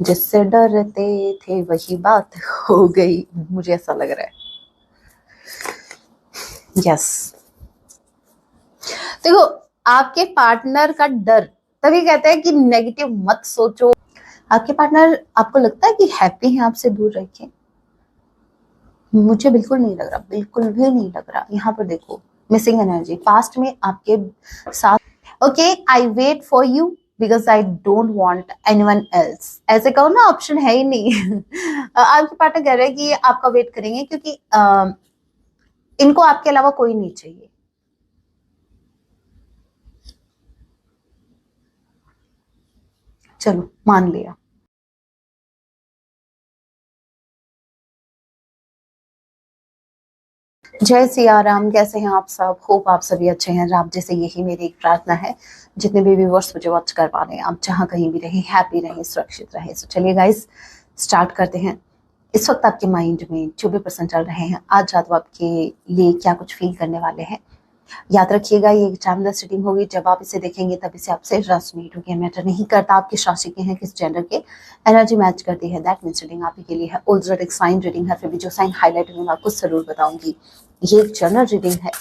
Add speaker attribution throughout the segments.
Speaker 1: जिससे डरते थे वही बात हो गई, मुझे ऐसा लग रहा है। यस, देखो आपके पार्टनर का डर, तभी कहते हैं कि नेगेटिव मत सोचो। आपके पार्टनर आपको लगता है कि हैप्पी है आपसे दूर रह के? मुझे बिल्कुल नहीं लग रहा, बिल्कुल भी नहीं लग रहा। यहाँ पर देखो मिसिंग एनर्जी पास्ट में आपके साथ। Okay, I wait for you because I don't want anyone else. ऐसे कहो ना, ऑप्शन है ही नहीं। आपके पार्टनर कह रहे हैं कि आपका वेट करेंगे क्योंकि इनको आपके अलावा कोई नहीं चाहिए। चलो मान लिया। जय सिया राम, कैसे हैं आप सब? होप आप सभी अच्छे हैं। राम जैसे यही मेरी एक प्रार्थना है। जितने भी व्यूवर्स मुझे वॉच कर पा रहे हैं, आप जहां कहीं भी रहें, हैप्पी रहें, सुरक्षित रहें। तो चलिए गाइस, स्टार्ट करते हैं। इस वक्त आपके माइंड में जो भी पर्सन चल रहे हैं, आज रात वो आपके लिए क्या कुछ फील करने वाले हैं, याद रखिएगा। ये एक टाइमलेस रीडिंग होगी। जब आप इसे देखेंगे तब इसे आपसे रेजोनेट होगी। मैटर नहीं करता आप किस राशि के हैं, किस जेंडर के, एनर्जी मैच करती है, दैट मींस रीडिंग आप ही के लिए है। ऑलरेडी एक साइन रीडिंग है, फिर भी जो साइन हाईलाइट होंगे मैं आपको जरूर बताऊंगी। ये एक जनरल रीडिंग है।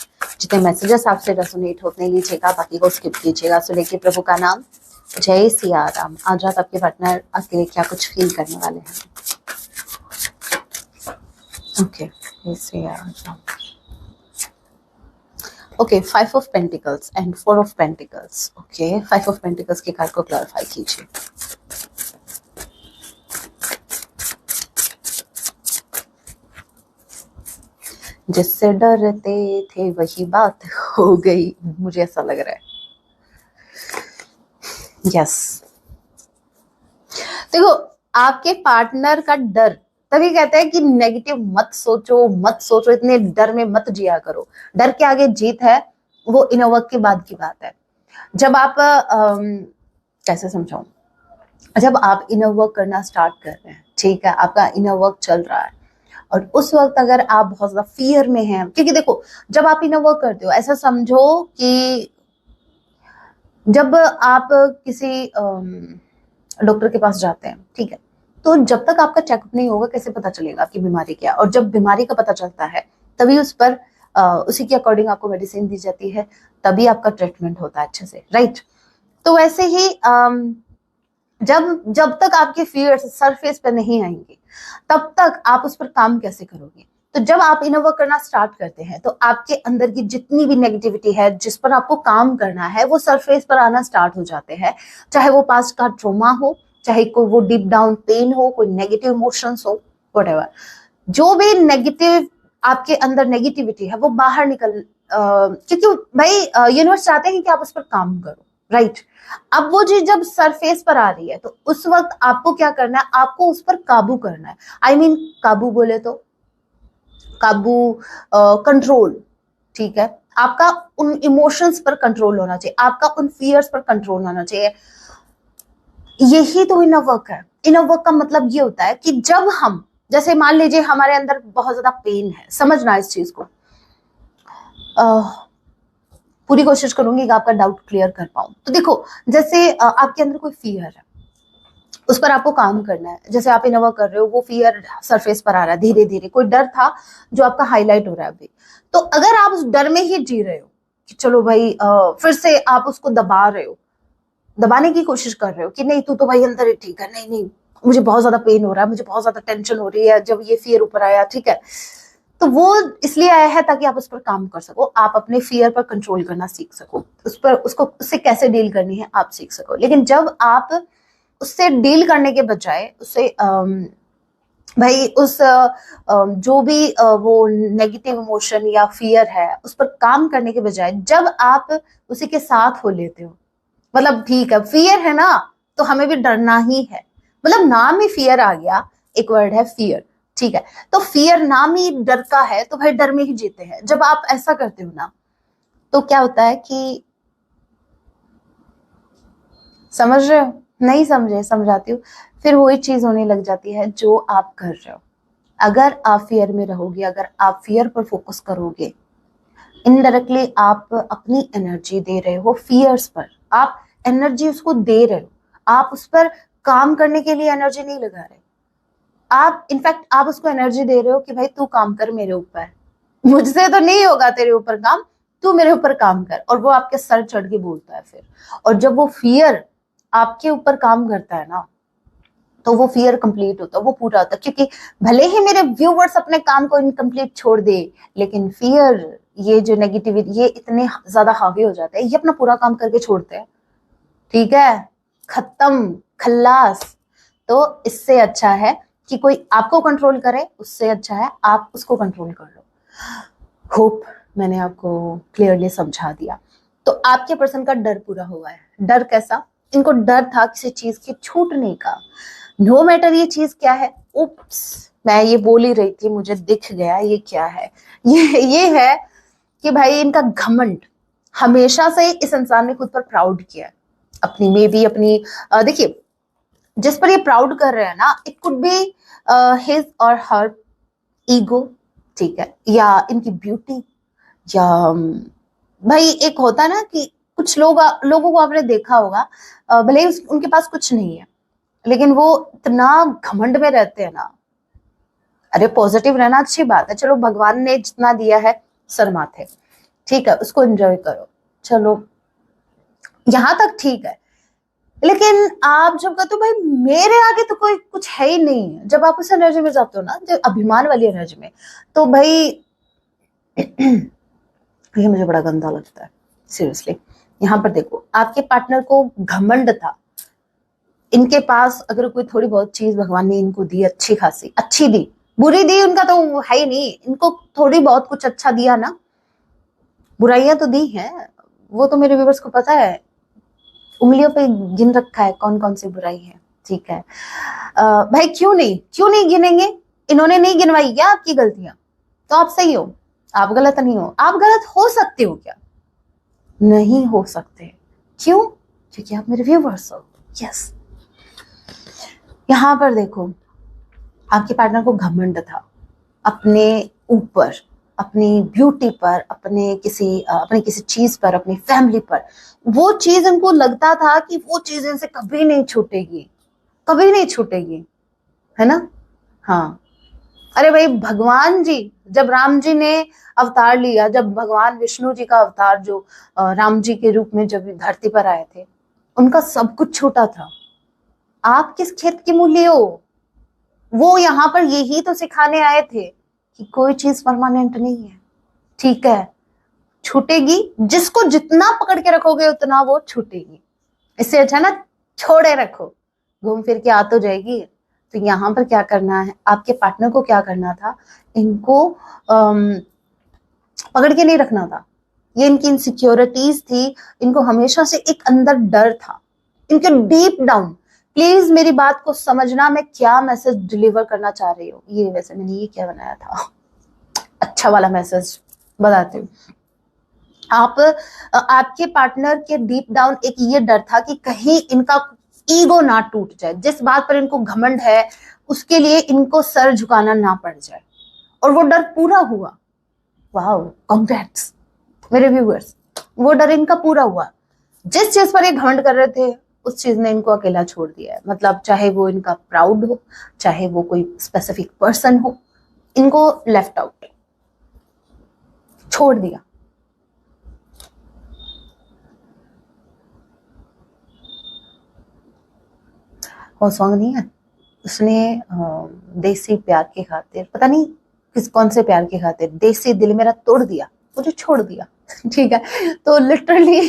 Speaker 1: जितने मैसेजेस आपसे रेजोनेट होते लीजिएगा, बाकी को स्किप कीजिएगा। सो लेके प्रभु का नाम, जय सिया राम। आज रात आपके पार्टनर आपके लिए क्या कुछ फील करने वाले हैं? ओके, जय Siya Ram. Okay, 5 of pentacles and 4 of pentacles. Okay, 5 of pentacles के कार्ड को क्लैरिफाई कीजिए। जिससे डरते थे वही बात हो गई, मुझे ऐसा लग रहा है। यस, देखो आपके पार्टनर का डर, तभी कहते हैं कि नेगेटिव मत सोचो, मत सोचो, इतने डर में मत जिया करो। डर के आगे जीत है, वो इनर वर्क के बाद की बात है। जब आप कैसे समझाऊं, जब आप इनर वर्क करना स्टार्ट कर रहे हैं, ठीक है, आपका इनर वर्क चल रहा है, और उस वक्त अगर आप बहुत ज्यादा फियर में हैं, क्योंकि देखो जब आप इनर वर्क करते हो, ऐसा समझो कि जब आप किसी डॉक्टर के पास जाते हैं, ठीक है, तो जब तक आपका चेकअप नहीं होगा कैसे पता चलेगा आपकी बीमारी क्या है? और जब बीमारी का पता चलता है तभी उस पर उसी के अकॉर्डिंग आपको मेडिसिन दी जाती है, तभी आपका ट्रीटमेंट होता है अच्छे से, राइट? तो वैसे ही जब जब तक आपके फियर्स सरफेस पे नहीं आएंगे, तब तक आप उस पर काम कैसे करोगे? तो जब आप इनर वर्क करना स्टार्ट करते हैं, तो आपके अंदर की जितनी भी नेगेटिविटी है, जिस पर आपको काम करना है, वो सरफेस पर आना स्टार्ट हो जाते हैं। चाहे वो पास्ट का ट्रॉमा हो, चाहे कोई वो डीप डाउन पेन हो, कोई नेगेटिव इमोशंस हो, व्हाटएवर, जो भी नेगेटिव आपके अंदर नेगेटिविटी है, वो बाहर निकल, क्योंकि भाई यूनिवर्स चाहते हैं कि आप उस पर काम करो, राइट? अब वो चीज जब सरफेस पर आ रही है, तो उस वक्त आपको क्या करना है? आपको उस पर काबू करना है। आई मीन काबू बोले तो काबू, कंट्रोल, ठीक है? आपका उन इमोशंस पर कंट्रोल होना चाहिए, आपका उन फियर्स पर कंट्रोल होना चाहिए। यही तो इनर वर्क है। इनर वर्क का मतलब ये होता है कि जब हम, जैसे मान लीजिए हमारे अंदर बहुत ज्यादा पेन है, समझना इस चीज को, पूरी कोशिश करूंगी कि आपका डाउट क्लियर कर पाऊं। तो देखो, जैसे आपके अंदर कोई फियर है, उस पर आपको काम करना है। जैसे आप इनोवा कर रहे हो, वो फियर सरफेस पर आ रहा है धीरे धीरे, कोई डर था जो आपका हाईलाइट हो रहा है अभी। तो अगर आप उस डर में ही जी रहे हो कि चलो भाई, फिर से आप उसको दबा रहे हो, दबाने की कोशिश कर रहे हो कि नहीं, तू तो भाई अंदर ही ठीक है, नहीं नहीं, मुझे बहुत ज्यादा पेन हो रहा है, मुझे बहुत ज्यादा टेंशन हो रही है, जब ये फियर ऊपर आया, ठीक है, तो वो इसलिए आया है ताकि आप उस पर काम कर सको, आप अपने फियर पर कंट्रोल करना सीख सको, उस पर उसको उससे कैसे डील करनी है आप सीख सको। लेकिन जब आप उससे डील करने के बजाय उससे भाई उस जो भी वो नेगेटिव इमोशन या फियर है, उस पर काम करने के बजाय जब आप उसी के साथ हो लेते हो, मतलब ठीक है फियर है ना, तो हमें भी डरना ही है, मतलब नाम ही फियर आ गया, एक वर्ड है फियर, ठीक है, तो फियर नाम ही डर का है, तो भाई डर में ही जीते हैं। जब आप ऐसा करते हो ना, तो क्या होता है कि, समझ रहे हो? नहीं समझे, समझाती हूँ। फिर वही चीज होने लग जाती है जो आप कर रहे हो। अगर आप फियर में रहोगे, अगर आप फियर पर फोकस करोगे, इनडायरेक्टली आप अपनी एनर्जी दे रहे हो फियर्स पर, आप एनर्जी उसको दे रहे हो, आप उस पर काम करने के लिए एनर्जी नहीं लगा रहे, आप इनफैक्ट आप उसको एनर्जी दे रहे हो कि भाई तू काम कर मेरे ऊपर, मुझसे तो नहीं होगा तेरे ऊपर काम, तू मेरे ऊपर काम कर। और वो आपके सर चढ़ के बोलता है फिर। और जब वो फियर आपके ऊपर काम करता है ना, तो वो फियर कंप्लीट होता है, वो पूरा होता है। क्योंकि भले ही मेरे व्यूवर्स अपने काम को इनकम्प्लीट छोड़ दे, लेकिन फियर, ये जो नेगेटिविटी, ये इतने ज्यादा हावी हो जाते हैं, ये अपना पूरा काम करके छोड़ते हैं। ठीक है, खत्म, खल्लास। तो इससे अच्छा है कि कोई आपको कंट्रोल करे, उससे अच्छा है आप उसको कंट्रोल कर लो। होप मैंने आपको क्लियरली समझा दिया। तो आपके पर्सन का डर पूरा हुआ है। डर कैसा? इनको डर था किसी चीज के छूटने का। नो मैटर ये चीज क्या है। उप्स, मैं ये बोल ही रही थी, मुझे दिख गया ये क्या है। ये है कि भाई इनका घमंड हमेशा से इस इंसान ने खुद पर प्राउड किया है। अपनी मे बी अपनी देखिए, जिस पर ये प्राउड कर रहे हैं ना, इट कुड बी हिज और हर ईगो, ठीक है, या इनकी ब्यूटी, या भाई एक होता है ना कि कुछ लोगों को आपने देखा होगा, भले ही उनके पास कुछ नहीं है, लेकिन वो इतना घमंड में रहते हैं ना। अरे पॉजिटिव रहना अच्छी बात है, चलो भगवान ने जितना दिया है सर माथे, ठीक है, उसको एंजॉय करो, चलो यहां तक ठीक है। लेकिन आप जब कहते हो भाई मेरे आगे तो कोई कुछ है ही नहीं है, जब आप उस एनर्जी में जाते हो ना, जो अभिमान वाली एनर्जी में, तो भाई ये मुझे बड़ा गंदा लगता है सीरियसली। यहाँ पर देखो, आपके पार्टनर को घमंड था। इनके पास अगर कोई थोड़ी बहुत चीज भगवान ने इनको दी, अच्छी खासी, अच्छी दी, बुरी दी उनका तो है ही नहीं, इनको थोड़ी बहुत कुछ अच्छा दिया ना, बुराइयां तो दी हैं, वो तो मेरे व्यूवर्स को पता है, उंगलियों पे गिन रखा है कौन कौन सी बुराई है। ठीक है, भाई क्यों नहीं गिनेंगे? इन्होंने नहीं गिनवाई क्या आपकी गलतियां? तो आप सही हो, आप गलत नहीं हो। आप गलत हो सकते हो क्या? नहीं हो सकते। क्यों? क्योंकि आप मेरे व्यूवर्स हो। यस, यहां पर देखो, आपके पार्टनर को घमंड था अपने ऊपर, अपनी ब्यूटी पर, अपने किसी चीज पर, अपनी फैमिली पर। वो चीज उनको लगता था कि वो चीज इनसे कभी नहीं छूटेगी, कभी नहीं छूटेगी, है ना? हाँ, अरे भाई भगवान जी, जब राम जी ने अवतार लिया, जब भगवान विष्णु जी का अवतार जो राम जी के रूप में जब धरती पर आए थे, उनका सब कुछ छूटा था। आप किस खेत के मूल्य हो? वो यहाँ पर यही तो सिखाने आए थे कि कोई चीज परमानेंट नहीं है, ठीक है, छूटेगी, जिसको जितना पकड़ के रखोगे उतना वो छूटेगी। इससे अच्छा ना छोड़े रखो, घूम फिर के आ तो जाएगी। तो यहाँ पर क्या करना है, आपके पार्टनर को क्या करना था, इनको पकड़ के नहीं रखना था। ये इनकी इनसिक्योरिटीज थी, इनको हमेशा से एक अंदर डर था, इनके डीप डाउन। प्लीज मेरी बात को समझना, मैं क्या मैसेज डिलीवर करना चाह रही हूँ। ये वैसे मैंने ये क्या बनाया था, अच्छा वाला मैसेज बताती हूँ। आपके पार्टनर के डीप डाउन एक ये डर था कि कहीं इनका ईगो ना टूट जाए, जिस बात पर इनको घमंड है उसके लिए इनको सर झुकाना ना पड़ जाए। और वो डर पूरा हुआ। वाओ, कांग्रेट्स मेरे व्यूअर्स, वो डर इनका पूरा हुआ। जिस चीज पर ये घमंड कर रहे थे, उस चीज ने इनको अकेला छोड़ दिया है। मतलब चाहे वो इनका प्राउड हो, चाहे वो कोई स्पेसिफिक पर्सन हो, इनको लेफ्ट आउट, छोड़ दिया। वो सॉन्ग नहीं है, उसने देसी प्यार के खातिर, पता नहीं कौन से प्यार के खातिर, देसी दिल मेरा तोड़ दिया, मुझे छोड़ दिया। ठीक है, तो लिटरली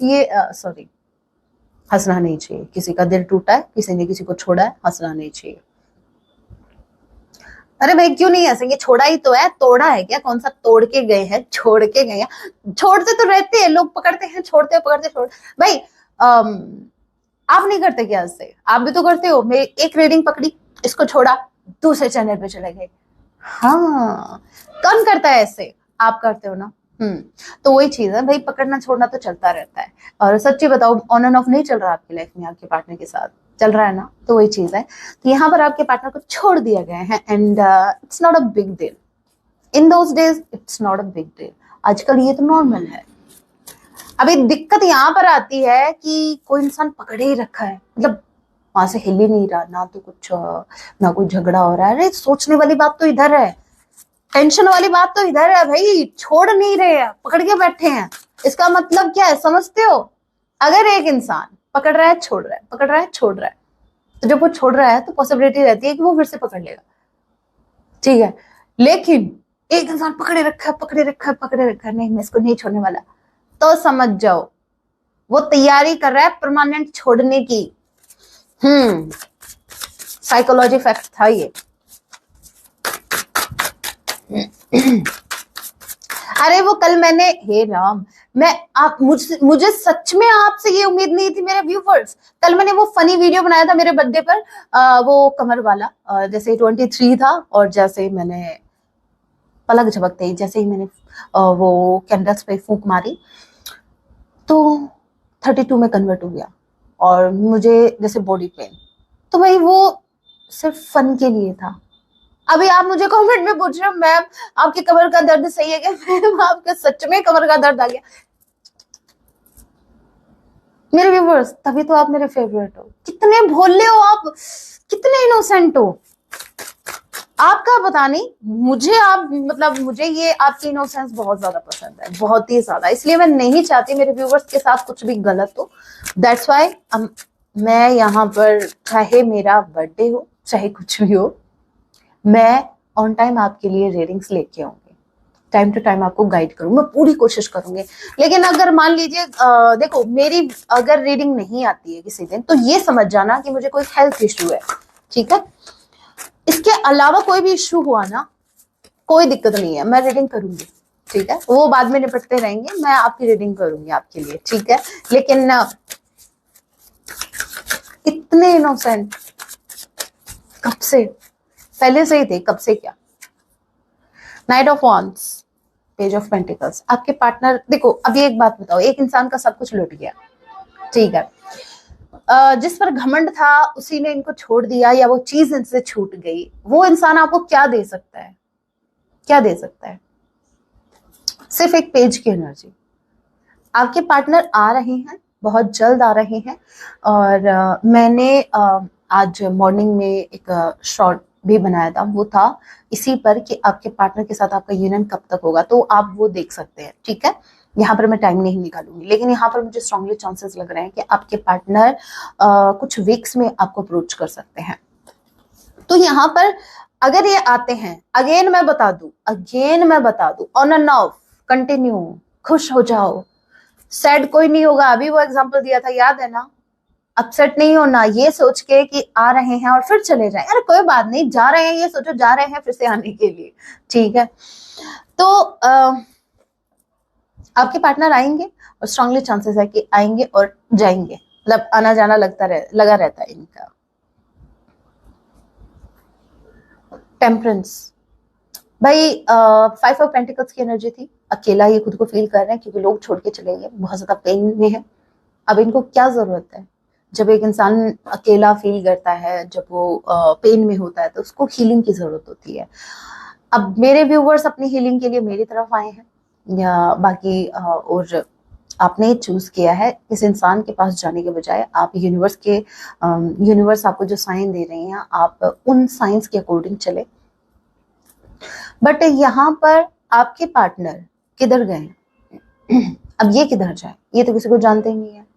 Speaker 1: ये सॉरी, हंसना नहीं चाहिए। किसी का दिल टूटा है, किसी ने किसी को छोड़ा है, हंसना नहीं चाहिए। अरे भाई क्यों नहीं हंसेंगे, छोड़ा ही तो है, तोड़ा है क्या? कौन सा तोड़ के गए हैं, छोड़ के गए हैं? छोड़ते तो रहते हैं लोग, पकड़ते हैं, छोड़ते पकड़ते छोड़। भाई आप नहीं करते क्या इससे? आप भी तो करते हो। मैं एक रीडिंग पकड़ी, इसको छोड़ा, दूसरे चैनल पे चले गए। हाँ, कौन करता है ऐसे? आप करते हो ना। तो वही चीज है भाई, पकड़ना छोड़ना तो चलता रहता है। और सच्ची बताओ, ऑन एंड ऑफ नहीं चल रहा आपकी लाइफ में, आपके पार्टनर के साथ चल रहा है ना, तो वही चीज है। तो यहाँ पर आपके पार्टनर को छोड़ दिया गया है, and it's not a big deal. In those days it's not a big deal. आजकल ये तो नॉर्मल है। अभी दिक्कत यहाँ पर आती है कि कोई इंसान पकड़े ही रखा है, मतलब वहां से हिल ही नहीं रहा, ना तो कुछ ना कोई झगड़ा हो रहा है। अरे सोचने वाली बात तो इधर है, टेंशन वाली बात तो इधर है भाई, छोड़ नहीं रहे हैं, पकड़ के बैठे हैं। इसका मतलब क्या है समझते हो? अगर एक इंसान पकड़ रहा है छोड़ रहा है, पकड़ रहा है छोड़ रहा है, तो जब वो छोड़ रहा है तो पॉसिबिलिटी रहती है कि वो फिर से पकड़ लेगा, ठीक है। लेकिन एक इंसान पकड़े रखा है, पकड़े रखा है, पकड़े रखा है, नहीं मैं इसको नहीं छोड़ने वाला, तो समझ जाओ वो तैयारी कर रहा है परमानेंट छोड़ने की। साइकोलॉजी फैक्ट था ये। अरे वो कल मैंने, हे राम, मैं आप मुझे सच में आपसे ये उम्मीद नहीं थी मेरे व्यूवर्स। कल मैंने वो फनी वीडियो बनाया था मेरे बर्थडे पर, वो कमर वाला, जैसे 23 था और जैसे मैंने पलक झपकते ही जैसे ही मैंने वो कैंडल्स पे फूंक मारी तो 32 में कन्वर्ट हो गया और मुझे जैसे बॉडी पेन। तो भाई वो सिर्फ फन के लिए था। अभी आप मुझे कमेंट में पूछ रहे हो मैम आपकी कमर का दर्द सही है क्या? मैम आपका सच में कमर का दर्द आ गया? मेरे व्यूवर्स तभी तो आप मेरे फेवरेट हो। कितने भोले हो आप, कितने इनोसेंट हो। आपका पता नहीं, मुझे आप मतलब मुझे ये आपकी इनोसेंस बहुत ज्यादा पसंद है, बहुत ही ज्यादा। इसलिए मैं नहीं चाहती मेरे व्यूवर्स के साथ कुछ भी गलत हो। दैट्स वाई मैं यहाँ पर, चाहे मेरा बर्थडे हो चाहे कुछ भी हो, मैं ऑन टाइम आपके लिए रीडिंग्स लेके आऊंगी, टाइम टू टाइम आपको गाइड करूंगी, मैं पूरी कोशिश करूंगी। लेकिन अगर मान लीजिए देखो मेरी अगर रीडिंग नहीं आती है किसी दिन, तो ये समझ जाना कि मुझे कोई हेल्थ इश्यू है, ठीक है। इसके अलावा कोई भी इश्यू हुआ ना, कोई दिक्कत नहीं है, मैं रीडिंग करूंगी, ठीक है। वो बाद में निपटते रहेंगे, मैं आपकी रीडिंग करूंगी आपके लिए, ठीक है। लेकिन इतने इनोसेंट कब से, पहले से ही थे, कब से क्या। Night of wands, page of pentacles, आपके पार्टनर, देखो अभी एक बात बताओ, एक इंसान का सब कुछ लुट गया, ठीक है। जिस पर घमंड था उसी ने इनको छोड़ दिया या वो चीज इनसे छूट गई, वो इंसान आपको क्या दे सकता है? क्या दे सकता है? सिर्फ एक पेज की एनर्जी। आपके पार्टनर आ रहे हैं, बहुत जल्द आ रहे हैं। और मैंने आज मॉर्निंग में एक शॉर्ट भी बनाया था, वो था इसी पर कि आपके पार्टनर के साथ आपका यूनियन कब तक होगा, तो आप वो देख सकते हैं, ठीक है। यहाँ पर मैं टाइम नहीं निकालूंगी, लेकिन यहाँ पर मुझे स्ट्रांगली चांसेस लग रहे हैं कि आपके पार्टनर कुछ वीक्स में आपको अप्रोच कर सकते हैं। तो यहाँ पर अगर ये आते हैं, अगेन मैं बता दूं, ऑन एंड ऑफ, कंटिन्यू, खुश हो जाओ, सैड कोई नहीं होगा। अभी वो एग्जांपल दिया था, याद है ना? अपसेट नहीं होना ये सोच के कि आ रहे हैं और फिर चले जाए, अरे कोई बात नहीं, जा रहे हैं ये सोचो जा रहे हैं फिर से आने के लिए, ठीक है। तो आपके पार्टनर आएंगे और स्ट्रांगली चांसेस है कि आएंगे और जाएंगे, मतलब आना जाना लगा रहता है इनका। टेम्परेंस, भाई 5 ऑफ पेंटिकल्स की एनर्जी थी, अकेला ये खुद को फील कर रहे हैं क्योंकि लोग छोड़ के चले गए, बहुत ज्यादा पेन में है। अब इनको क्या जरूरत है? जब एक इंसान अकेला फील करता है, जब वो पेन में होता है, तो उसको हीलिंग की जरूरत होती है। अब मेरे व्यूवर्स अपनी हीलिंग के लिए मेरी तरफ आए हैं या बाकी और आपने चूज किया है इस इंसान के पास जाने के बजाय, आप यूनिवर्स आपको जो साइन दे रही हैं आप उन साइंस के अकॉर्डिंग चले। बट यहाँ पर आपके पार्टनर किधर गए? अब ये किधर जाए, ये तो किसी को जानते ही नहीं है।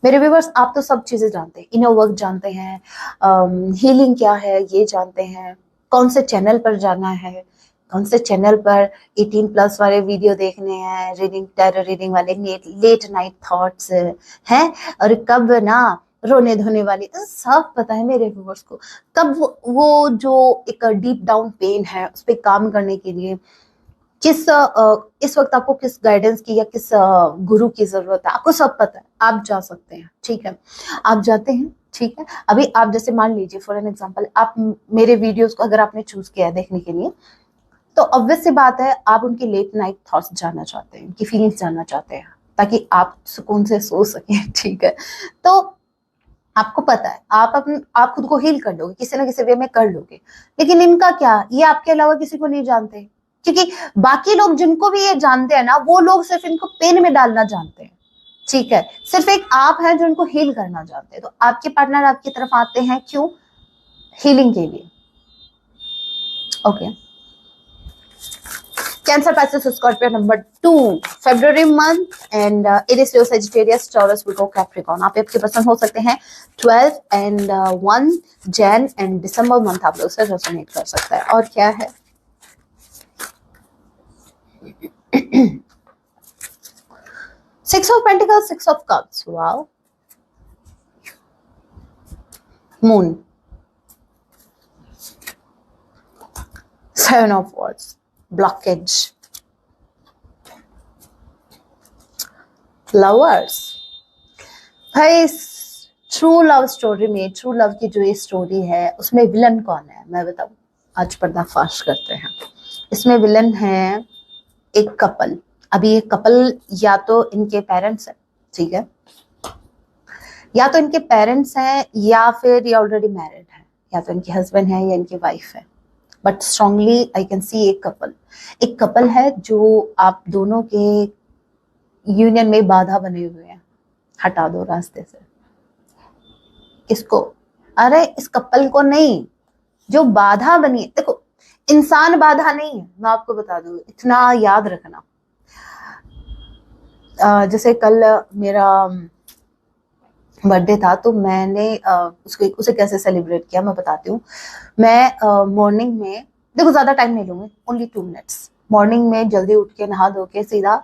Speaker 1: मेरे व्यूवर्स आप तो सब चीजें जानते हैं, इनर वर्क जानते हैं, हीलिंग क्या है ये जानते हैं, कौन से चैनल पर जाना है, कौन से चैनल पर 18+ वाले वीडियो देखने हैं, रीडिंग, टैरो रीडिंग वाले, लेट नाइट थॉट्स हैं, और कब ना रोने धोने वाली, सब पता है मेरे व्यूवर्स को। कब वो जो एक डीप डाउन पेन है उस पर काम करने के लिए इस वक्त आपको किस गाइडेंस की या किस गुरु की जरूरत है, आपको सब पता है, आप जा सकते हैं, ठीक है। आप जाते हैं, ठीक है। अभी आप जैसे मान लीजिए फॉर एन एग्जांपल, आप मेरे वीडियोस को अगर आपने चूज किया है देखने के लिए, तो ऑब्वियस सी बात है आप उनकी लेट नाइट थॉट्स जानना चाहते हैं, उनकी फीलिंग्स जानना चाहते हैं, ताकि आप सुकून से सो सके, ठीक है। तो आपको पता है आप खुद को हील कर लोगे, किसी ना किसी वे में कर लोगे। लेकिन इनका क्या, ये आपके अलावा किसी को नहीं जानते, क्योंकि बाकी लोग जिनको भी ये जानते हैं ना, वो लोग सिर्फ इनको पेन में डालना जानते हैं, ठीक है, सिर्फ एक आप हैं जो उनको हील करना चाहते हैं, तो आपके पार्टनर आपकी तरफ आते हैं क्यों? हीलिंग के लिए। Okay, Cancer, Pisces, Scorpio number 2, February month and Aries, Leo, Sagittarius, Taurus, Virgo, Capricorn. आप आपके पसंद हो सकते हैं 12 and 1 Jan and December month आप लोग से रेजोनेट कर सकता है। और क्या है? Six of Pentacles, Six of Cups. Wow. Moon. Seven of Swords. Blockage. Lovers. भाई ट्रू लव स्टोरी में, ट्रू लव की जो ये स्टोरी है उसमें विलन कौन है मैं बताऊं? आज पर्दाफाश करते हैं। इसमें विलन है एक कपल। अभी ये कपल या तो इनके पेरेंट्स है, ठीक है, या तो इनके पेरेंट्स हैं या फिर ये ऑलरेडी मैरिड है, या तो इनके हस्बैंड है या इनकी वाइफ है, but strongly I can see एक कपल है जो आप दोनों के यूनियन में बाधा बने हुए हैं। हटा दो रास्ते से इसको। अरे इस कपल को नहीं, जो बाधा बनी है। देखो इंसान बाधा नहीं है, मैं आपको बता दूं, इतना याद रखना। जैसे कल मेरा बर्थडे था तो मैंने उसे कैसे सेलिब्रेट किया मैं बताती हूँ। मैं मॉर्निंग में, देखो ज्यादा टाइम नहीं लूंगी, ओनली 2 मिनट्स। मॉर्निंग में जल्दी उठ के नहा धो के सीधा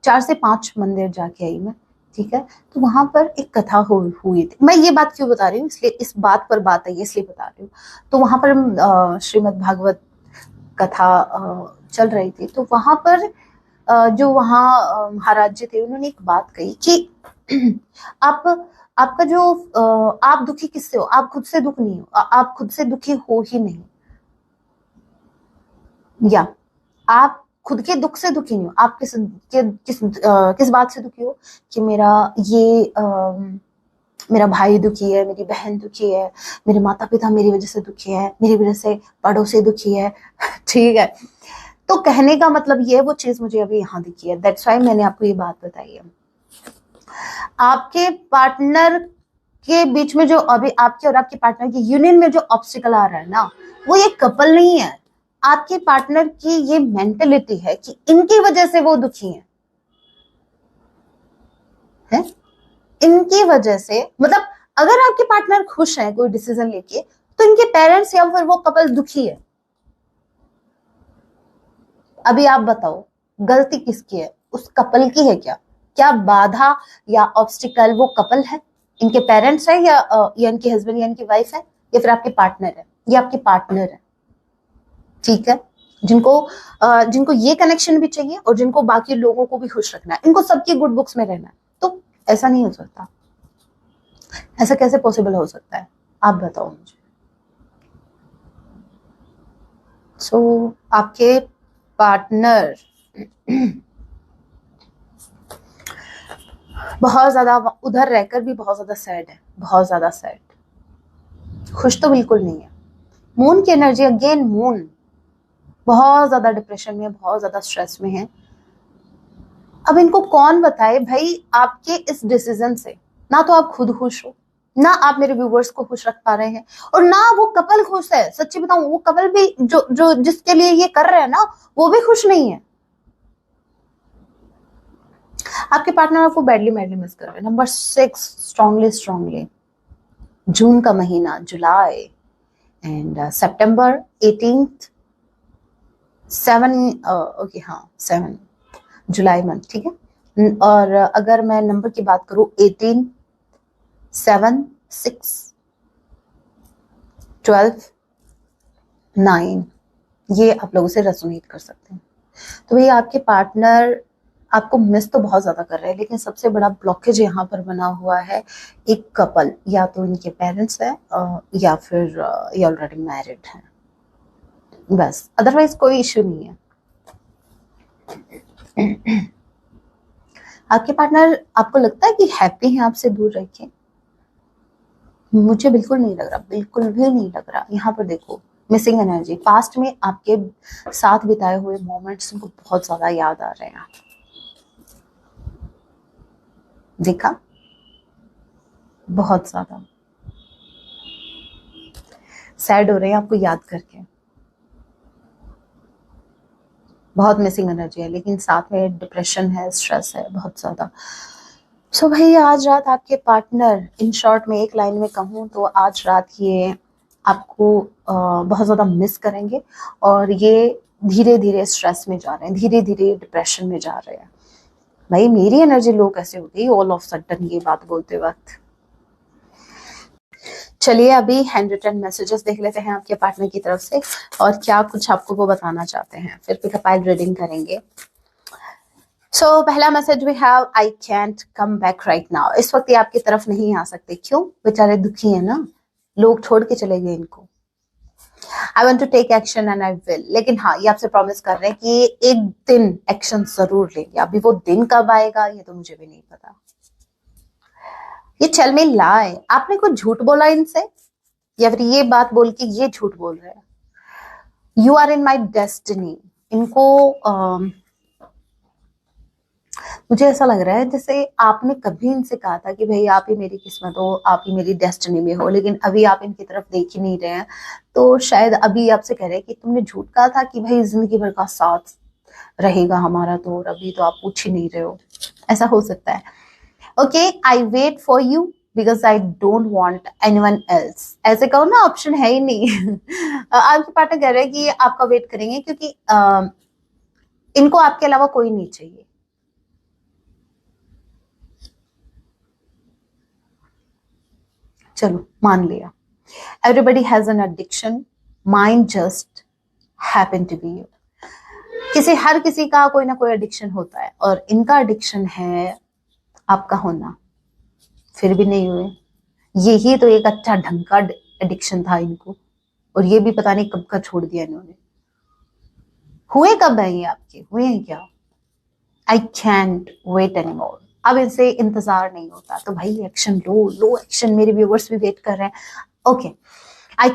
Speaker 1: 4 से 5 मंदिर जाके आई मैं, ठीक है। तो वहां पर एक कथा हुई थी। मैं ये बात क्यों बता रही हूँ, इसलिए इस बात पर बात आई इसलिए बता रही हूँ। तो वहां पर श्रीमद् भागवत कथा चल रही थी। तो वहां पर जो वहाँ महाराज जी थे उन्होंने एक बात कही कि आपका जो आप दुखी किससे हो? आप खुद से दुख नहीं हो, आप खुद से दुखी हो ही नहीं, या आप खुद के दुख से दुखी नहीं हो। आप किस बात से दुखी हो कि मेरा भाई दुखी है, मेरी बहन दुखी है, मेरे माता पिता मेरी वजह से दुखी है, मेरी वजह से पड़ोसी दुखी है। ठीक है, तो कहने का मतलब ये वो चीज मुझे अभी यहाँ दिखी है, दैट्स व्हाई मैंने आपको ये बात बताई है। आपके पार्टनर के बीच में जो अभी आपके और आपके पार्टनर की यूनियन में जो ऑब्स्टिकल आ रहा है ना, वो ये कपल नहीं है, आपके पार्टनर की ये मेंटेलिटी है कि इनकी वजह से वो दुखी है? इनकी वजह से, मतलब अगर आपके पार्टनर खुश है कोई डिसीजन लेके, तो इनके पेरेंट्स या फिर वो कपल दुखी है। अभी आप बताओ गलती किसकी है? उस कपल की है क्या बाधा या ऑब्स्टिकल वो कपल है, इनके पेरेंट्स है या इनके हस्बैंड या इनकी वाइफ है, या फिर आपके पार्टनर है? ये आपके पार्टनर है, ठीक है, जिनको ये कनेक्शन भी चाहिए और जिनको बाकी लोगों को भी खुश रखना है, इनको सबकी गुड बुक्स में रहना है। तो ऐसा नहीं हो सकता, ऐसा कैसे पॉसिबल हो सकता है? आप बताओ मुझे। सो आपके पार्टनर बहुत ज्यादा उधर रहकर भी बहुत ज्यादा सैड है, बहुत ज्यादा सैड, खुश तो बिल्कुल नहीं है। मून की एनर्जी अगेन, मून बहुत ज्यादा डिप्रेशन में, बहुत ज्यादा स्ट्रेस में है। अब इनको कौन बताए भाई, आपके इस डिसीजन से ना तो आप खुद खुश हो, ना आप मेरे व्यूवर्स को खुश रख पा रहे हैं, और ना वो कपल खुश है। सच्ची बताऊं, वो कपल भी जो जिसके लिए ये कर रहे हैं ना, वो भी खुश नहीं है। आपके पार्टनर आपको बैडली मिस कर रहे हैं। नंबर 6, स्ट्रांगली जून का महीना, जुलाई एंड सितंबर 18th 7 ओके हाँ 7 जुलाई मंथ, ठीक है। और अगर मैं नंबर की बात करूं 18, 7, 6, 12, 9, ये आप लोगों से रेजोनेट कर सकते हैं। तो भैया आपके पार्टनर आपको मिस तो बहुत ज्यादा कर रहे हैं, लेकिन सबसे बड़ा ब्लॉकेज यहाँ पर बना हुआ है एक कपल, या तो इनके पेरेंट्स है या फिर ये ऑलरेडी मैरिड है, बस, अदरवाइज कोई इश्यू नहीं है। आपके पार्टनर, आपको लगता है कि हैप्पी है आपसे दूर रह के? मुझे बिल्कुल नहीं लग रहा, बिल्कुल भी नहीं लग रहा। यहाँ पर देखो मिसिंग एनर्जी, पास्ट में आपके साथ बिताए हुए मोमेंट्स उनको बहुत ज्यादा याद आ रहे हैं। देखा, बहुत ज्यादा सैड हो रहे हैं आपको याद करके, बहुत मिसिंग एनर्जी है, लेकिन साथ में डिप्रेशन है, स्ट्रेस है बहुत ज्यादा। सो भाई आज रात आपके पार्टनर, इन शॉर्ट में एक लाइन में कहूँ तो आज रात ये आपको बहुत ज्यादा मिस करेंगे, और ये धीरे धीरे स्ट्रेस में जा रहे हैं, धीरे धीरे डिप्रेशन में जा रहे हैं। भाई मेरी एनर्जी लो कैसे हो गई ऑल ऑफ सडन ये बात बोलते वक्त। चलिए अभी हैंड रिटन मैसेजेस देख लेते हैं आपके पार्टनर की तरफ से, और क्या कुछ आपको वो बताना चाहते हैं, फिर पिकअप लाइन रीडिंग करेंगे। सो पहला message we have, I can't come back right now. इस वक्त ये आपकी तरफ नहीं आ सकते, क्यों? बेचारे दुखी है ना, लोग छोड़ के चले गए इनको। I want to take action and I will, लेकिन हाँ ये आपसे प्रॉमिस कर रहे हैं कि एक दिन एक्शन जरूर लेंगे। अभी वो दिन कब आएगा ये तो मुझे भी नहीं पता। ये टेल मी लाई, आपने कुछ झूठ बोला इनसे, या फिर ये बात बोल के ये झूठ बोल रहे हैं? You are in my destiny. इनको मुझे ऐसा लग रहा है जैसे आपने कभी इनसे कहा था कि भाई आप ही मेरी किस्मत हो, आप ही मेरी डेस्टिनी में हो, लेकिन अभी आप इनकी तरफ देख ही नहीं रहे हैं। तो शायद अभी आपसे कह रहे हैं कि तुमने झूठ कहा था कि भाई जिंदगी भर का साथ रहेगा हमारा, तो और अभी तो आप पूछ ही नहीं रहे हो। ऐसा हो सकता है। Okay, I wait for you because I don't want anyone else. ऐसे कहो ना, ऑप्शन है ही नहीं। आपके पार्टनर कह रहे हैं कि आपका वेट करेंगे क्योंकि इनको आपके अलावा कोई नहीं चाहिए। चलो मान लिया, everybody has an addiction, mind just happen to be you. हर किसी का कोई ना कोई एडिक्शन होता है, और इनका एडिक्शन है आपका होना। फिर भी नहीं हुए, यही तो एक अच्छा ढंग का एडिक्शन था इनको, और ये भी पता नहीं कब का छोड़ दिया इन्होंने। हुए कब है ये आपके, हुए हैं क्या? I can't wait any more. अब इनसे इंतजार नहीं होता, तो भाई एक्शन लो, लो एक्शन। मेरे व्यूवर्स भी वेट कर रहे हैं। Okay, I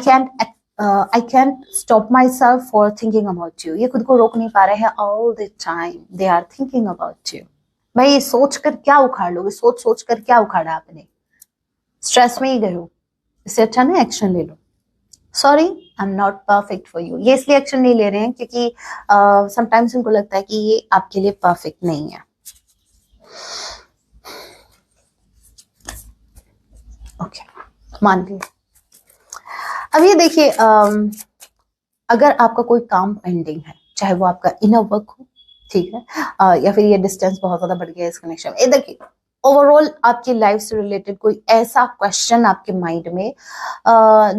Speaker 1: can't stop myself for thinking about you. ये खुद को रोक नहीं पा रहे हैं, all the time they are thinking about you. भाई सोच कर क्या उखाड़ लोगे, सोच सोच कर क्या उखाड़ा आपने, स्ट्रेस में ही गए हो। इससे अच्छा ना एक्शन ले लो। Sorry, I am not perfect for you. ये इसलिए एक्शन नहीं ले रहे हैं क्योंकि समटाइम्स उनको लगता है कि ये आपके लिए परफेक्ट नहीं है। ओके, मान लिया। अब ये देखिए, अगर आपका कोई काम पेंडिंग है, चाहे वो आपका इनर वर्क हो, ठीक है, या फिर ये डिस्टेंस बहुत ज्यादा बढ़ गया इस कनेक्शन में, देखिए ओवरऑल आपकी लाइफ से रिलेटेड कोई ऐसा क्वेश्चन आपके माइंड में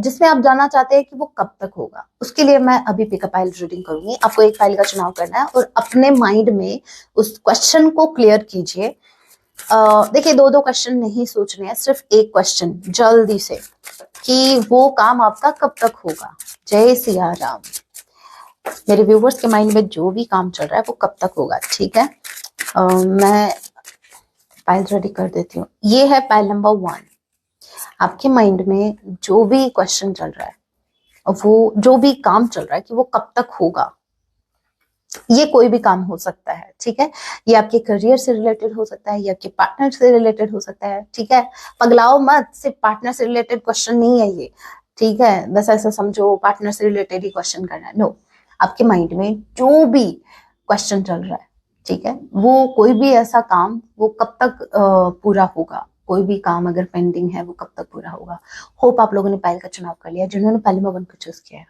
Speaker 1: जिसमें आप जानना चाहते हैं कि वो कब तक होगा, उसके लिए मैं अभी पिकअप फाइल रीडिंग करूंगी। आपको एक फाइल का चुनाव करना है और अपने माइंड में उस क्वेश्चन को क्लियर कीजिए। देखिए दो क्वेश्चन नहीं सोचने हैं, सिर्फ एक क्वेश्चन जल्दी से, कि वो काम आपका कब तक होगा। जय सिया राम। मेरे व्यूवर्स के माइंड में जो भी काम चल रहा है वो कब तक होगा, ठीक है। मैं फाइल रेडी कर देती हूँ। ये है फाइल नंबर 1। आपके माइंड में जो भी क्वेश्चन चल रहा है, वो जो भी काम चल रहा है कि वो कब तक होगा, ये कोई भी काम हो सकता है, ठीक है। ये आपके करियर से रिलेटेड हो सकता है, ये आपके पार्टनर से रिलेटेड हो सकता है, ठीक है। पगलाओ मत, सिर्फ पार्टनर से रिलेटेड क्वेश्चन नहीं है ये, ठीक है। बस ऐसा समझो पार्टनर से रिलेटेड ही क्वेश्चन करना है, नो। आपके माइंड में जो भी क्वेश्चन चल रहा है, ठीक है, वो कोई भी ऐसा काम वो कब तक पूरा होगा, कोई भी काम अगर पेंडिंग है वो कब तक पूरा होगा। होप आप लोगों ने फाइल का चुनाव कर लिया, जिन्होंने पहले में 1 को चूज किया है।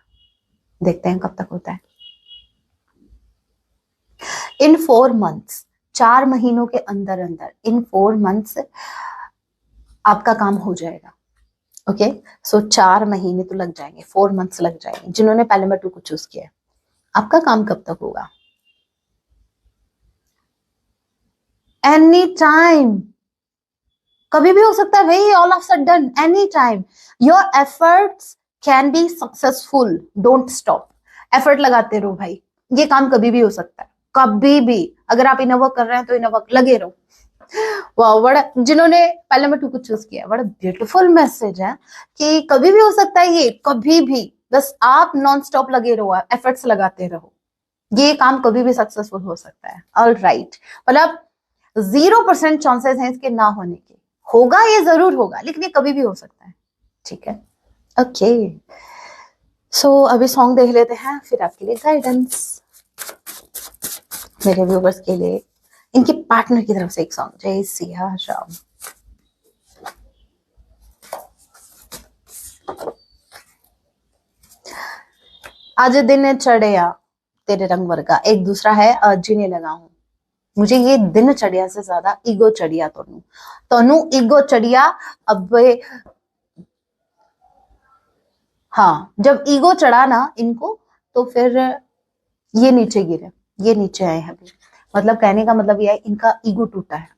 Speaker 1: देखते हैं कब तक होता है। इन 4 मंथ्स, 4 महीनों के अंदर अंदर, इन 4 मंथ्स आपका काम हो जाएगा। ओके, सो 4 महीने तो लग जाएंगे, 4 मंथ्स लग जाएंगे। जिन्होंने पहले नंबर 2 को चूज किया है, आपका काम कब तक होगा? एनी टाइम, कभी भी हो सकता है भाई, all of sudden, any time. Your efforts can be successful, don't stop. Effort लगाते रहो भाई, ये काम कभी भी हो सकता है, कभी भी। अगर आप इनर वर्क कर रहे हैं तो इनर वर्क लगे रहो। वाह, बड़ा, जिन्होंने पहले नंबर 2 को चूज किया, बड़ा ब्यूटीफुल मैसेज है कि कभी भी हो सकता है ये, कभी भी। बस आप नॉन स्टॉप लगे रहो, एफर्ट्स लगाते रहो, ये काम कभी भी सक्सेसफुल हो सकता है। ऑल राइट, मतलब 0% चांसेस हैं इसके ना होने के। होगा, ये जरूर होगा, लेकिन ये कभी भी हो सकता है। ठीक है, ओके। सो अभी सॉन्ग देख लेते हैं, फिर आपके लिए गाइडेंस, मेरे व्यूवर्स के लिए, इनके पार्टनर की तरफ से एक सॉन्ग। जय सिया राम। आज दिन चढ़िया तेरे रंग वर्गा, एक दूसरा है जीने लगा हूं। मुझे ये दिन चढ़िया से ज्यादा ईगो चढ़िया तोनू ईगो चढ़िया। अब हाँ, जब ईगो चढ़ा ना इनको, तो फिर ये नीचे गिरे, ये नीचे आए हैं। मतलब कहने का मतलब यह है, इनका ईगो टूटा है।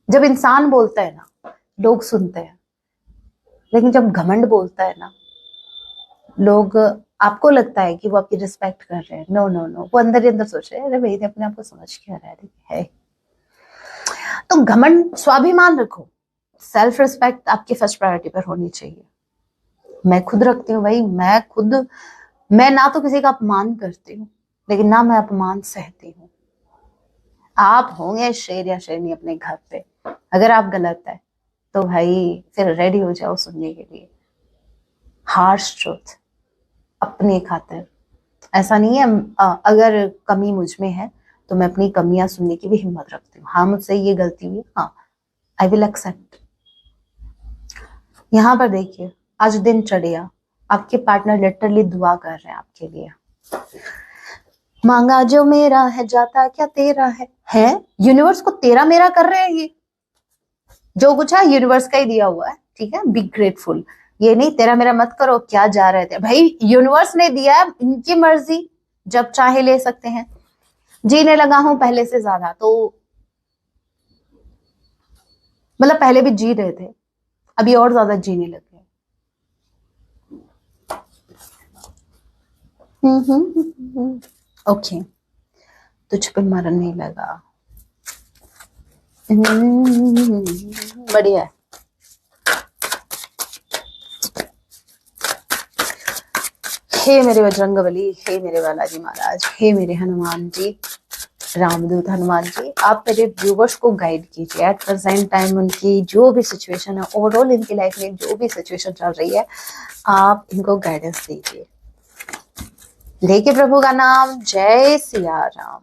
Speaker 1: जब इंसान बोलता है ना, लोग सुनते हैं, लेकिन जब घमंड बोलता है ना, लोग, आपको लगता है कि वो आपकी रिस्पेक्ट कर रहे हैं। नो नो नो, वो अंदर ही अंदर सोच रहे हैं, अरे भाई ने अपने आप को समझ क्या रहा है। तो घमंड, स्वाभिमान रखो, सेल्फ रिस्पेक्ट आपकी फर्स्ट प्रायोरिटी पर होनी चाहिए। मैं खुद रखती हूँ भाई, मैं ना तो किसी का अपमान करती हूँ, लेकिन ना मैं अपमान सहती हूँ। आप होंगे शेर या शेरनी अपने घर पे, अगर आप गलत है तो भाई फिर रेडी हो जाओ सुनने के लिए हार्श ट्रूथ अपनी खातिर। ऐसा नहीं है, अगर कमी मुझ में है तो मैं अपनी कमियां सुनने की भी हिम्मत रखती हूँ। हाँ, मुझसे ये गलती हुई, हाँ, आई विल एक्सेप्ट। यहाँ पर देखिए, आज दिन चढ़िया, आपके पार्टनर लिटरली दुआ कर रहे हैं आपके लिए। मांगा जो मेरा है जाता क्या तेरा है यूनिवर्स को तेरा मेरा कर रहे हैं ये। जो कुछ है यूनिवर्स का ही दिया हुआ है, ठीक है, बी ग्रेटफुल। ये नहीं तेरा मेरा मत करो, क्या जा रहे थे भाई, यूनिवर्स ने दिया है, इनकी मर्जी, जब चाहे ले सकते हैं। जीने लगा हूं पहले से ज्यादा, तो मतलब पहले भी जी रहे थे, अभी और ज्यादा जीने लग गए। ओके, तुझ पे मरने लगा। बढ़िया है। हे मेरे बजरंगबली, हे मेरे बालाजी महाराज, हे मेरे हनुमान जी, रामदूत हनुमान जी, आप मेरे व्यूवर्स को गाइड कीजिए। एट प्रेजेंट टाइम उनकी जो भी सिचुएशन है, ओवरऑल इनकी लाइफ में जो भी सिचुएशन चल रही है, आप इनको गाइडेंस दीजिए। लेके प्रभु का नाम, जय Siya Ram.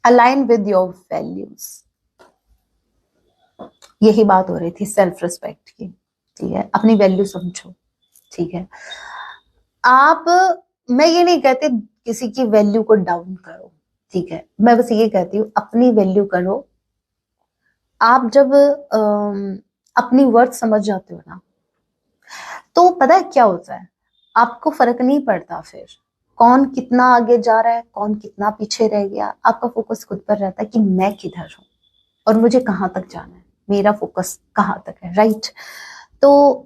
Speaker 1: Align with your values, यही बात हो रही थी सेल्फ रिस्पेक्ट की। ठीक है, अपनी वैल्यू समझो। ठीक है, आप, मैं ये नहीं कहती किसी की वैल्यू को डाउन करो, ठीक है, मैं बस ये कहती हूँ अपनी वैल्यू करो। आप जब अपनी वर्थ समझ जाते हो ना, तो पता है क्या होता है, आपको फर्क नहीं पड़ता फिर कौन कितना आगे जा रहा है, कौन कितना पीछे रह गया। आपका फोकस खुद पर रहता है कि मैं किधर हूं और मुझे कहाँ तक जाना है, मेरा फोकस कहाँ तक है। राइट, तो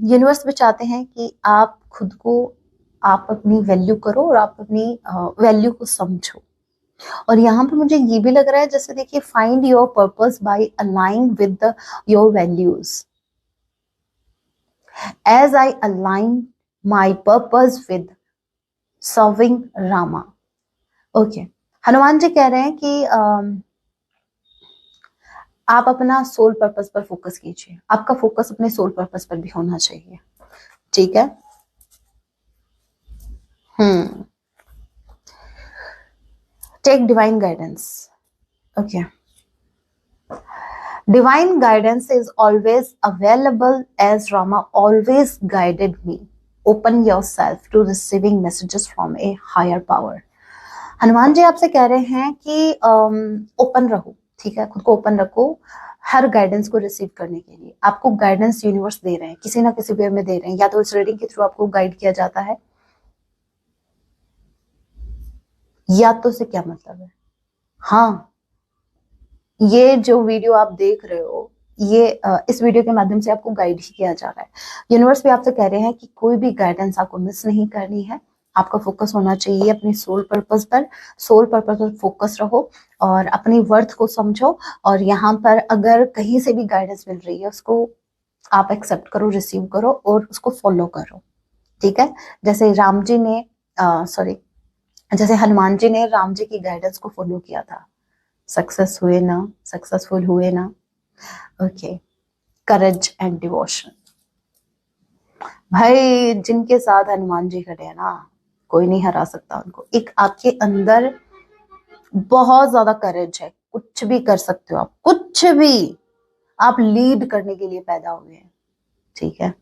Speaker 1: यूनिवर्स में चाहते हैं कि आप खुद को, आप अपनी वैल्यू करो और आप अपनी वैल्यू को समझो। और यहाँ पे मुझे ये भी लग रहा है, जैसे देखिए, find your purpose by aligning with your values. As I align my purpose with serving Rama. Okay, Hanuman ji कह रहे हैं कि आप अपना सोल पर्पस पर फोकस कीजिए। आपका फोकस अपने सोल पर्पस पर भी होना चाहिए। ठीक है, take divine guidance. Okay, divine guidance is always available as Rama always guided me. Open yourself to receiving messages from a higher power. Hanuman ji आपसे कह रहे हैं कि ओपन रहो, ठीक है, खुद को ओपन रखो हर गाइडेंस को रिसीव करने के लिए। आपको गाइडेंस यूनिवर्स दे रहे हैं, किसी ना किसी वे में दे रहे हैं, या तो इस रीडिंग के थ्रू आपको गाइड किया जाता है, या तो से क्या मतलब है, हाँ, ये जो वीडियो आप देख रहे हो, ये इस वीडियो के माध्यम से आपको गाइड ही किया जा रहा है। यूनिवर्स भी आपसे कह रहे हैं कि कोई भी गाइडेंस आपको मिस नहीं करनी है। आपका फोकस होना चाहिए अपने सोल पर्पस पर। सोल पर्पस पर फोकस रहो और अपनी वर्थ को समझो। और यहाँ पर अगर कहीं से भी गाइडेंस मिल रही है, उसको आप एक्सेप्ट करो, रिसीव करो और उसको फॉलो करो। ठीक है, जैसे राम जी ने, सॉरी, जैसे हनुमान जी ने राम जी की गाइडेंस को फॉलो किया था, सक्सेस हुए ना, सक्सेसफुल हुए ना। Okay, courage and devotion. भाई जिनके साथ हनुमान जी खड़े हैं ना, कोई नहीं हरा सकता उनको। एक आपके अंदर बहुत ज्यादा करेज है, कुछ भी कर सकते हो आप, कुछ भी। आप लीड करने के लिए पैदा हुए हैं, ठीक है।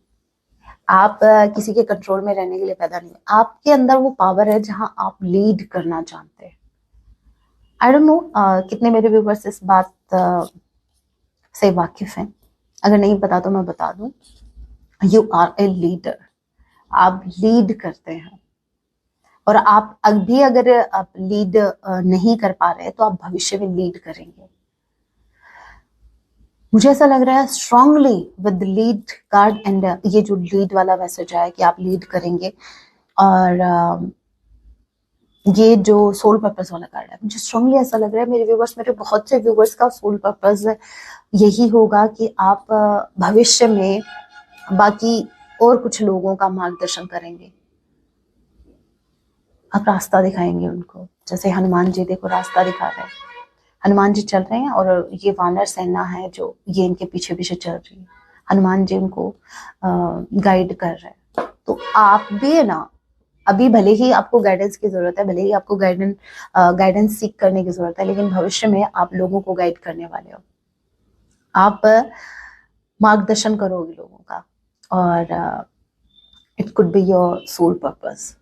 Speaker 1: आप किसी के कंट्रोल में रहने के लिए पैदा नहीं हुए। आपके अंदर वो पावर है जहां आप लीड करना जानते हैं। आई डोंट नो कितने मेरे व्यूवर्स इस बात से वाकिफ हैं। अगर नहीं पता तो मैं बता दूं, यू आर ए लीडर। आप लीड करते हैं, और आप अभी अगर आप लीड नहीं कर पा रहे तो आप भविष्य में लीड करेंगे। मुझे ऐसा लग रहा है strongly with lead card and ये जो लीड वाला मैसेज है कि आप लीड करेंगे, और ये जो सोल पर्पस वाला कार्ड है, मुझे स्ट्रांगली ऐसा लग रहा है मेरे व्यूवर्स, मेरे बहुत से व्यूवर्स का सोल पर्पस यही होगा कि आप भविष्य में बाकी और कुछ लोगों का मार्गदर्शन करेंगे। आप रास्ता दिखाएंगे उनको, जैसे हनुमान जी देखो रास्ता दिखा रहे हैं। हनुमान जी चल रहे हैं और ये वानर सेना है जो ये इनके पीछे पीछे चल रही है। हनुमान जी उनको गाइड कर रहे हैं। तो आप भी है ना, अभी भले ही आपको गाइडेंस की जरूरत है, भले ही आपको गाइडेंस सीख करने की जरूरत है, लेकिन भविष्य में आप लोगों को गाइड करने वाले हो। आप मार्गदर्शन करोगे लोगों का, और it could be your soul purpose.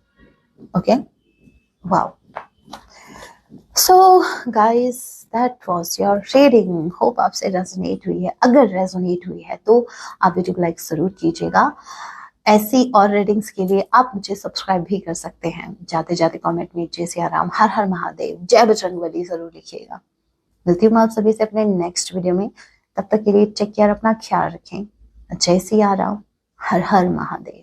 Speaker 1: Okay, wow. So guys, that was your reading. Hope आपसे रेजोनेट हुई है। अगर रेजोनेट हुई है तो आप वीडियो को लाइक जरूर कीजिएगा। ऐसी और रीडिंग्स के लिए आप मुझे सब्सक्राइब भी कर सकते हैं। जाते जाते कमेंट में जय सिया राम, हर हर महादेव, जय बजरंगबली जरूर लिखिएगा। मिलती हूँ मैं आप सभी से अपने नेक्स्ट वीडियो में। तब तक के लिए टेक केयर, अपना ख्याल रखें। जय सिया राम, हर हर महादेव।